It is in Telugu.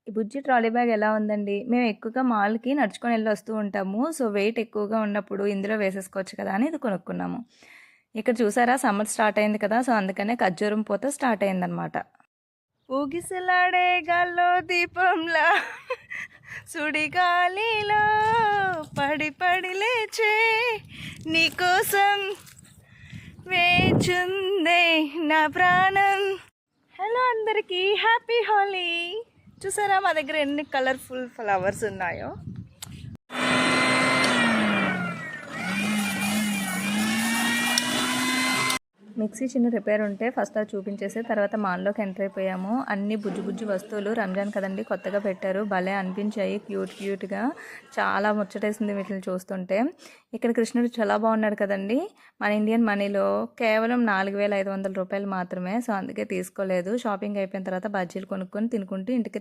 ఈ బుజ్జి ట్రాలీ బ్యాగ్ ఎలా ఉందండి? మేము ఎక్కువగా మాల్‌కి నడుచుకొని ఎళ్లి వస్తూ ఉంటాము. సో, వెయిట్ ఎక్కువగా ఉన్నప్పుడు ఇందులో వేసేసుకోవచ్చు కదా అని ఇది కొనుక్కున్నాము. ఇక్కడ చూసారా సమ్మర్ స్టార్ట్ అయింది కదా! సో, అందుకనే ఖర్జూరం పూత స్టార్ట్ అయిందనమాట. ఊగిసలాడే గాల్లో దీపంలా సుడిగాలిలో పడి పడి లేచే నీకోసం వేచుందే నా ప్రాణం. హలో అందరికీ హ్యాపీ హోలీ. చూసారా మా దగ్గర ఎన్ని కలర్ఫుల్ ఫ్లవర్స్ ఉన్నాయో. మిక్సీ చిన్న రిపేర్ ఉంటే ఫస్ట్ అది చూపించేసి తర్వాత మాల్లోకి ఎంటర్ అయిపోయాము. అన్ని బుజ్జి బుజ్జి వస్తువులు రంజాన్ కదండి కొత్తగా పెట్టారు, భలే అనిపించాయి క్యూట్గా. చాలా ముచ్చటేసింది వీటిని చూస్తుంటే. ఇక్కడ కృష్ణుడు చాలా బాగున్నాడు కదండి. మన ఇండియన్ మనీలో కేవలం 4,500 రూపాయలు మాత్రమే. సో అందుకే తీసుకోలేదు. షాపింగ్ అయిపోయిన తర్వాత బజ్జీలు కొనుక్కొని తినుకుంటూ ఇంటికి